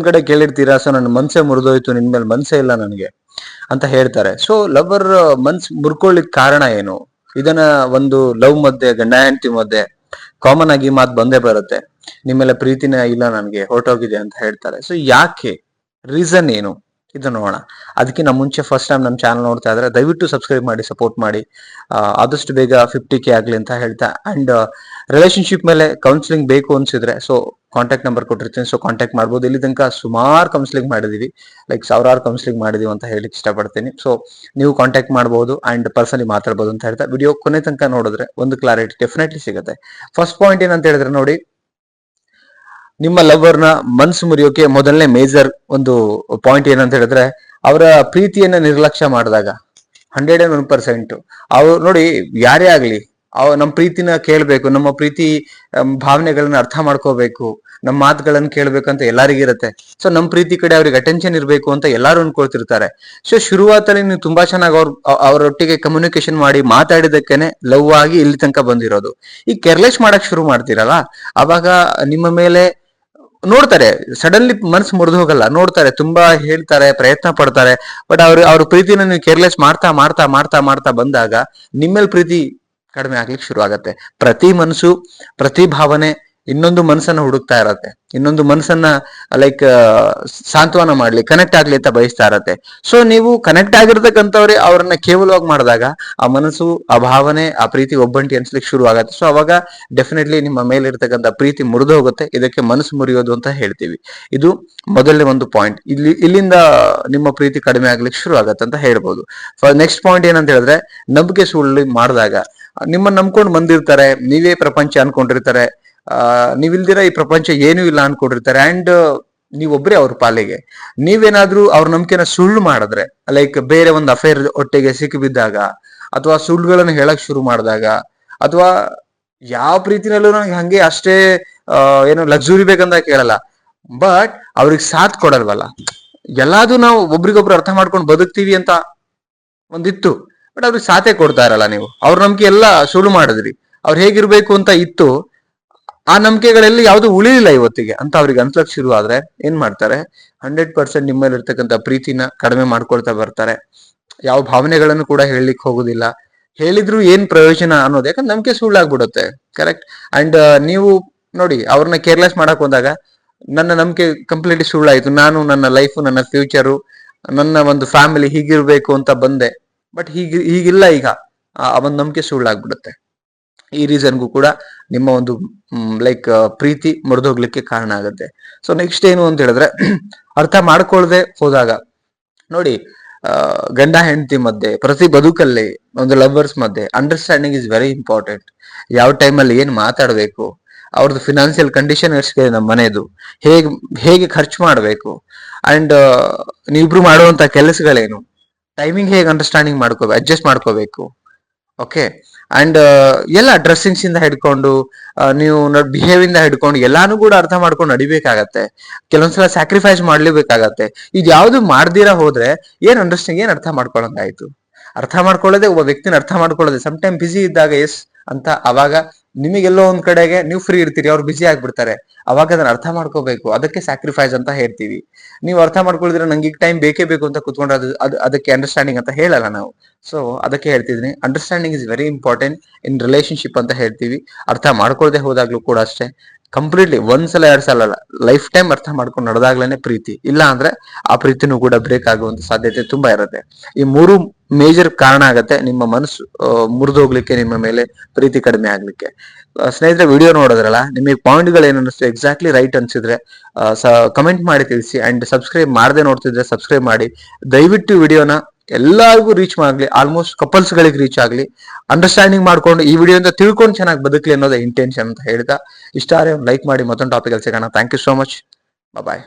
ಕಡೆ ಕೇಳಿರ್ತೀರಾ, ಸೊ ನನ್ನ ಮನ್ಸೇ ಮುರಿದೋಯ್ತು, ನಿನ್ ಮೇಲೆ ಮನ್ಸೇ ಇಲ್ಲ ನನಗೆ ಅಂತ ಹೇಳ್ತಾರೆ. ಸೊ ಲವರ್ ಮನ್ಸ್ ಮುರ್ಕೊಳ್ಳಿಕ್ ಕಾರಣ ಏನು? ಇದನ್ನ ಒಂದು ಲವ್ ಮಧ್ಯೆ, ಗಂಡ ಹೆಂಡತಿ ಮಧ್ಯೆ ಕಾಮನ್ ಆಗಿ ಮಾತು ಬಂದೇ ಬರುತ್ತೆ. ನಿಮ್ಮೆಲ್ಲ ಪ್ರೀತಿನೇ ಇಲ್ಲ, ನನ್ಗೆ ಹೊರಟೋಗಿದೆ ಅಂತ ಹೇಳ್ತಾರೆ. ಸೊ ಯಾಕೆ, ರೀಸನ್ ಏನು, ಇದು ನೋಡೋಣ. ಅದಕ್ಕಿಂತ ಮುಂಚೆ ಫಸ್ಟ್ ಟೈಮ್ ನಮ್ಮ ಚಾನಲ್ ನೋಡ್ತಾ ಇದ್ರೆ ದಯವಿಟ್ಟು ಸಬ್ಸ್ಕ್ರೈಬ್ ಮಾಡಿ, ಸಪೋರ್ಟ್ ಮಾಡಿ. ಆದಷ್ಟು ಬೇಗ 50K ಆಗ್ಲಿ ಅಂತ ಹೇಳ್ತಾ, ಅಂಡ್ ರಿಲೇಶನ್ಶಿಪ್ ಮೇಲೆ ಕೌನ್ಸಿಲಿಂಗ್ ಬೇಕು ಅನ್ಸಿದ್ರೆ ಸೊ ಕಾಂಟ್ಯಾಕ್ಟ್ ನಂಬರ್ ಕೊಟ್ಟಿರ್ತೀನಿ, ಸೊ ಕಾಂಟ್ಯಾಕ್ಟ್ ಮಾಡ್ಬೋದು. ಇಲ್ಲಿ ತನಕ ಸುಮಾರು ಕೌನ್ಸಿಲಿಂಗ್ ಮಾಡಿದೀವಿ, ಲೈಕ್ ಸಾವಿರಾರು ಕೌನ್ಸಿಲಿಂಗ್ ಮಾಡಿದೀವಿ ಅಂತ ಹೇಳಿಕ್ ಇಷ್ಟಪಡ್ತೀನಿ. ಸೊ ನೀವು ಕಾಂಟ್ಯಾಕ್ಟ್ ಮಾಡ್ಬೋದು ಅಂಡ್ ಪರ್ಸನಲಿ ಮಾತಾಡ್ಬೋದು ಅಂತ ಹೇಳ್ತಾ, ವಿಡಿಯೋ ಕೊನೆ ತನಕ ನೋಡಿದ್ರೆ ಒಂದು ಕ್ಲಾರಿಟಿ ಡೆಫಿನೆಟ್ಲಿ ಸಿಗುತ್ತೆ. ಫಸ್ಟ್ ಪಾಯಿಂಟ್ ಏನಂತ ಹೇಳಿದ್ರೆ ನೋಡಿ, ನಿಮ್ಮ ಲವರ್ನ ಮನ್ಸು ಮುರಿಯೋಕೆ ಮೊದಲನೇ ಮೇಜರ್ ಒಂದು ಪಾಯಿಂಟ್ ಏನಂತ ಹೇಳಿದ್ರೆ, ಅವರ ಪ್ರೀತಿಯನ್ನ ನಿರ್ಲಕ್ಷ್ಯ ಮಾಡಿದಾಗ 101%. ಅವ್ರು ನೋಡಿ, ಯಾರೇ ಆಗ್ಲಿ ನಮ್ಮ ಪ್ರೀತಿನ ಕೇಳ್ಬೇಕು, ನಮ್ಮ ಪ್ರೀತಿ ಭಾವನೆಗಳನ್ನ ಅರ್ಥ ಮಾಡ್ಕೋಬೇಕು, ನಮ್ಮ ಮಾತುಗಳನ್ನ ಕೇಳ್ಬೇಕಂತ ಎಲ್ಲರಿಗಿರುತ್ತೆ. ಸೊ ನಮ್ಮ ಪ್ರೀತಿ ಕಡೆ ಅವ್ರಿಗೆ ಅಟೆನ್ಷನ್ ಇರ್ಬೇಕು ಅಂತ ಎಲ್ಲಾರು ಅನ್ಕೊಳ್ತಿರ್ತಾರೆ. ಸೊ ಶುರುವಾತಲ್ಲಿ ನೀವು ತುಂಬಾ ಚೆನ್ನಾಗಿ ಅವರೊಟ್ಟಿಗೆ ಕಮ್ಯುನಿಕೇಶನ್ ಮಾಡಿ ಮಾತಾಡಿದಕ್ಕೇನೆ ಲವ್ ಆಗಿ ಇಲ್ಲಿ ತನಕ ಬಂದಿರೋದು. ಈ ಕೇರ್ಲೆಸ್ ಮಾಡಕ್ ಶುರು ಮಾಡ್ತೀರಲ್ಲ, ಅವಾಗ ನಿಮ್ಮ ಮೇಲೆ ನೋಡ್ತಾರೆ, ಸಡನ್ಲಿ ಮನ್ಸು ಮುರಿದು ಹೋಗಲ್ಲ, ನೋಡ್ತಾರೆ, ತುಂಬಾ ಹೇಳ್ತಾರೆ, ಪ್ರಯತ್ನ ಪಡ್ತಾರೆ. ಬಟ್ ಅವ್ರ ಪ್ರೀತಿನ ನೀವು ಕೇರ್ಲೆಸ್ ಮಾಡ್ತಾ ಮಾಡ್ತಾ ಮಾಡ್ತಾ ಮಾಡ್ತಾ ಬಂದಾಗ ನಿಮ್ಮೇಲ್ ಪ್ರೀತಿ ಕಡಿಮೆ ಆಗ್ಲಿಕ್ಕೆ ಶುರು ಆಗತ್ತೆ. ಪ್ರತಿ ಮನಸ್ಸು, ಪ್ರತಿ ಭಾವನೆ ಇನ್ನೊಂದು ಮನಸ್ಸನ್ನ ಹುಡುಕ್ತಾ ಇರತ್ತೆ, ಇನ್ನೊಂದು ಮನಸ್ಸನ್ನ ಲೈಕ್ ಸಾಂತ್ವನ ಮಾಡ್ಲಿ, ಕನೆಕ್ಟ್ ಆಗ್ಲಿ ಅಂತ ಬಯಸ್ತಾ ಇರತ್ತೆ. ಸೊ ನೀವು ಕನೆಕ್ಟ್ ಆಗಿರ್ತಕ್ಕಂಥವ್ರೆ ಅವ್ರನ್ನ ಕೇವಲವಾಗಿ ಮಾಡಿದಾಗ ಆ ಮನಸ್ಸು, ಆ ಭಾವನೆ, ಆ ಪ್ರೀತಿ ಒಬ್ಬಂಟಿ ಅನ್ಸ್ಲಿಕ್ಕೆ ಶುರು ಆಗತ್ತೆ. ಸೊ ಅವಾಗ ಡೆಫಿನೆಟ್ಲಿ ನಿಮ್ಮ ಮೇಲೆ ಇರ್ತಕ್ಕಂಥ ಪ್ರೀತಿ ಮುರಿದು ಹೋಗುತ್ತೆ. ಇದಕ್ಕೆ ಮನಸ್ಸು ಮುರಿಯೋದು ಅಂತ ಹೇಳ್ತೀವಿ. ಇದು ಮೊದಲನೇ ಒಂದು ಪಾಯಿಂಟ್. ಇಲ್ಲಿಂದ ನಿಮ್ಮ ಪ್ರೀತಿ ಕಡಿಮೆ ಆಗ್ಲಿಕ್ಕೆ ಶುರು ಆಗತ್ತೆ ಅಂತ ಹೇಳ್ಬೋದು. ನೆಕ್ಸ್ಟ್ ಪಾಯಿಂಟ್ ಏನಂತ ಹೇಳಿದ್ರೆ, ನಂಬಿಕೆ ಸುಳ್ಳು ಮಾಡಿದಾಗ ನಿಮ್ಮನ್ನ ನಂಬ್ಕೊಂಡು ಬಂದಿರ್ತಾರೆ, ನೀವೇ ಪ್ರಪಂಚ ಅನ್ಕೊಂಡಿರ್ತಾರೆ, ನೀವಿಲ್ದಿರ ಈ ಪ್ರಪಂಚ ಏನೂ ಇಲ್ಲ ಅನ್ಕೊಂಡಿರ್ತಾರೆ. ಅಂಡ್ ನೀವೊಬ್ರೇ ಅವ್ರ ಪಾಲಿಗೆ. ನೀವೇನಾದ್ರೂ ಅವ್ರ ನಂಬಿಕೆನ ಸುಳ್ಳು ಮಾಡಿದ್ರೆ, ಲೈಕ್ ಬೇರೆ ಒಂದು ಅಫೇರ್ ಒಟ್ಟಿಗೆ ಸಿಕ್ಕಿಬಿದ್ದಾಗ, ಅಥವಾ ಸುಳ್ಳುಗಳನ್ನು ಹೇಳಕ್ ಶುರು ಮಾಡಿದಾಗ, ಅಥವಾ ಯಾವ ಪ್ರೀತಿನಲ್ಲೂ ನನಗೆ ಹಂಗೆ ಅಷ್ಟೇ ಏನೋ ಲಕ್ಸುರಿ ಬೇಕಂತ ಕೇಳಲ್ಲ, ಬಟ್ ಅವ್ರಿಗೆ ಸಾಥ್ ಕೊಡಲ್ವಲ್ಲ. ಎಲ್ಲಾದ್ರೂ ನಾವು ಒಬ್ರಿಗೊಬ್ರು ಅರ್ಥ ಮಾಡ್ಕೊಂಡು ಬದುಕ್ತೀವಿ ಅಂತ ಒಂದಿತ್ತು, ಬಟ್ ಅವ್ರಿಗೆ ಸಾಥೇ ಕೊಡ್ತಾ ಇರಲ್ಲ. ನೀವು ಅವ್ರ ನಂಬಿಕೆ ಎಲ್ಲ ಸುಳ್ಳು ಮಾಡಿದ್ರಿ, ಅವ್ರು ಹೇಗಿರ್ಬೇಕು ಅಂತ ಇತ್ತು, ಆ ನಂಬಿಕೆಗಳೆಲ್ಲ ಯಾವ್ದು ಉಳಿಲಿಲ್ಲ ಇವತ್ತಿಗೆ ಅಂತ ಅವ್ರಿಗೆ ಅನ್ಸಕ್ ಶುರು ಆದ್ರೆ ಏನ್ ಮಾಡ್ತಾರೆ, 100% ನಿಮ್ಮಲ್ಲಿ ಇರ್ತಕ್ಕಂಥ ಪ್ರೀತಿನ ಕಡಿಮೆ ಮಾಡ್ಕೊಳ್ತಾ ಬರ್ತಾರೆ. ಯಾವ ಭಾವನೆಗಳನ್ನು ಕೂಡ ಹೇಳಲಿಕ್ಕೆ ಹೋಗುದಿಲ್ಲ, ಹೇಳಿದ್ರು ಏನ್ ಪ್ರಯೋಜನ ಅನ್ನೋದು, ಯಾಕಂದ್ರೆ ನಂಬಿಕೆ ಸುಳ್ಳಾಗ್ಬಿಡುತ್ತೆ. ಕರೆಕ್ಟ್. ಅಂಡ್ ನೀವು ನೋಡಿ, ಅವ್ರನ್ನ ಕೇರ್ಲೆಸ್ ಮಾಡಕ್ ಹೋದಾಗ ನನ್ನ ನಂಬಿಕೆ ಕಂಪ್ಲೀಟ್ಲಿ ಸುಳ್ಳಾಯ್ತು, ನಾನು ನನ್ನ ಲೈಫ್, ನನ್ನ ಫ್ಯೂಚರು, ನನ್ನ ಒಂದು ಫ್ಯಾಮಿಲಿ ಹೀಗಿರ್ಬೇಕು ಅಂತ ಬಂದೆ, ಬಟ್ ಹೀಗಿಲ್ಲ. ಈಗ ಆ ಒಂದು ನಂಬಿಕೆ ಸುಳ್ಳಾಗ್ಬಿಡುತ್ತೆ. ಈ ರೀಸನ್ಗೂ ಕೂಡ ನಿಮ್ಮ ಒಂದು ಲೈಕ್ ಪ್ರೀತಿ ಮುರಿದೋಗ್ಲಿಕ್ಕೆ ಕಾರಣ ಆಗುತ್ತೆ. ಸೊ ನೆಕ್ಸ್ಟ್ ಏನು ಅಂತ ಹೇಳಿದ್ರೆ, ಅರ್ಥ ಮಾಡ್ಕೊಳ್ದೆ ಹೋದಾಗ ನೋಡಿ, ಗಂಡ ಹೆಂಡತಿ ಮಧ್ಯೆ, ಪ್ರತಿ ಬದುಕಲ್ಲಿ, ಒಂದು ಲವರ್ಸ್ ಮಧ್ಯೆ ಅಂಡರ್ಸ್ಟ್ಯಾಂಡಿಂಗ್ ಇಸ್ ವೆರಿ ಇಂಪಾರ್ಟೆಂಟ್. ಯಾವ ಟೈಮಲ್ಲಿ ಏನ್ ಮಾತಾಡ್ಬೇಕು, ಅವ್ರದ್ದು ಫಿನಾನ್ಷಿಯಲ್ ಕಂಡೀಷನ್ ಎಷ್ಟಿದೆ, ನಮ್ಮ ಮನೆದು ಹೇಗೆ ಖರ್ಚು ಮಾಡ್ಬೇಕು, ಅಂಡ್ ನೀವಿಬ್ರು ಮಾಡುವಂತ ಕೆಲಸಗಳೇನು, ಟೈಮಿಂಗ್ ಹೇಗೆ ಅಂಡರ್ಸ್ಟ್ಯಾಂಡಿಂಗ್ ಅಡ್ಜಸ್ಟ್ ಮಾಡ್ಕೋಬೇಕು. ಓಕೆ. ಅಂಡ್ ಎಲ್ಲ ಡ್ರೆಸ್ಸಿಂಗ್ಸ್ ಇಂದ ಹಿಡ್ಕೊಂಡು ನೀವು ಬಿಹೇವ್ ಇಂದ ಹಿಡ್ಕೊಂಡು ಎಲ್ಲಾನು ಕೂಡ ಅರ್ಥ ಮಾಡ್ಕೊಂಡು ನಡಿಬೇಕಾಗತ್ತೆ. ಕೆಲವೊಂದ್ಸಲ ಸ್ಯಾಕ್ರಿಫೈಸ್ ಮಾಡ್ಲೇಬೇಕಾಗತ್ತೆ. ಇದು ಯಾವ್ದು ಮಾಡ್ದಿರಾ ಹೋದ್ರೆ ಏನ್ ಅರ್ಥ ಮಾಡ್ಕೊಳ್ಳೋಂಗಾಯ್ತು. ಅರ್ಥ ಮಾಡ್ಕೊಳ್ಳೋದೆ, ಒಬ್ಬ ವ್ಯಕ್ತಿನ ಅರ್ಥ ಮಾಡ್ಕೊಳ್ಳೋದೆ. ಸಮ್ ಟೈಮ್ ಬಿಸಿ ಇದ್ದಾಗ ಎಸ್ ಅಂತ, ಅವಾಗ ನಿಮಗೆಲ್ಲೋ ಒಂದ್ ಕಡೆಗೆ ನೀವು ಫ್ರೀ ಇರ್ತೀರಿ, ಅವ್ರು ಬಿಸಿ ಆಗ್ಬಿಡ್ತಾರೆ, ಅವಾಗ ಅದನ್ನ ಅರ್ಥ ಮಾಡ್ಕೋಬೇಕು. ಅದಕ್ಕೆ ಸ್ಯಾಕ್ರಿಫೈಸ್ ಅಂತ ಹೇಳ್ತೀವಿ. ನೀವು ಅರ್ಥ ಮಾಡ್ಕೊಳಿದ್ರೆ ನಂಗೆ ಈಗ ಟೈಮ್ ಬೇಕೇ ಬೇಕು ಅಂತ ಕುತ್ಕೊಂಡ್ರೆ ಅದಕ್ಕೆ ಅಂಡರ್ಸ್ಟ್ಯಾಂಡಿಂಗ್ ಅಂತ ಹೇಳಲ್ಲ ನಾವು. ಸೊ ಅದಕ್ಕೆ ಹೇಳ್ತಿದ್ದೀನಿ, understanding is very important in relationship ಅಂತ ಹೇಳ್ತೀವಿ. ಅರ್ಥ ಮಾಡ್ಕೊಳ್ದೆ ಹೋದಾಗ್ಲೂ ಕೂಡ ಅಷ್ಟೇ, ಕಂಪ್ಲೀಟ್ಲಿ ಒಂದ್ಸಲ 2 ಸಲ ಅಲ್ಲ, ಲೈಫ್ ಟೈಮ್ ಅರ್ಥ ಮಾಡ್ಕೊಂಡು ನಡೆದಾಗ್ಲೇನೆ ಪ್ರೀತಿ. ಇಲ್ಲ ಅಂದ್ರೆ ಆ ಪ್ರೀತಿನೂ ಕೂಡ ಬ್ರೇಕ್ ಆಗುವಂತ ಸಾಧ್ಯತೆ ತುಂಬಾ ಇರುತ್ತೆ. ಈ 3 ಮೇಜರ್ ಕಾರಣ ಆಗತ್ತೆ ನಿಮ್ಮ ಮನಸ್ಸು ಮುರಿದೋಗ್ಲಿಕ್ಕೆ, ನಿಮ್ಮ ಮೇಲೆ ಪ್ರೀತಿ ಕಡಿಮೆ ಆಗ್ಲಿಕ್ಕೆ. ಸ್ನೇಹಿತರೆ, ವಿಡಿಯೋ ನೋಡಿದ್ರಲ್ಲ, ನಿಮಗೆ ಪಾಯಿಂಟ್ಗಳು ಏನ್ ಅನಿಸ್ತು, ಎಕ್ಸಾಕ್ಟ್ಲಿ ರೈಟ್ ಅನ್ಸಿದ್ರೆ ಕಮೆಂಟ್ ಮಾಡಿ ತಿಳಿಸಿ. ಅಂಡ್ ಸಬ್ಸ್ಕ್ರೈಬ್ ಮಾಡದೆ ನೋಡ್ತಿದ್ರೆ ಸಬ್ಸ್ಕ್ರೈಬ್ ಮಾಡಿ. ದಯವಿಟ್ಟು ವಿಡಿಯೋನ ಎಲ್ಲರಿಗೂ ರೀಚ್ ಆಗ್ಲಿ, ಆಲ್ಮೋಸ್ಟ್ ಕಪಲ್ಸ್ ಗಳಿಗೆ ರೀಚ್ ಆಗ್ಲಿ, ಅಂಡರ್ಸ್ಟ್ಯಾಂಡಿಂಗ್ ಮಾಡ್ಕೊಂಡು ಈ ವಿಡಿಯೋದಿಂದ ತಿಳ್ಕೊಂಡು ಚೆನ್ನಾಗಿ ಬದುಕಲಿ ಅನ್ನೋದೇ ಇಂಟೆನ್ಷನ್ ಅಂತ ಹೇಳ್ತಾ, ಇಷ್ಟ ಆದ್ರೆ ಲೈಕ್ ಮಾಡಿ. ಮತ್ತೊಂದು ಟಾಪಿಕ್ ಅಲ್ಲಿ ಸಿಗೋಣ. Thank you so much. Bye.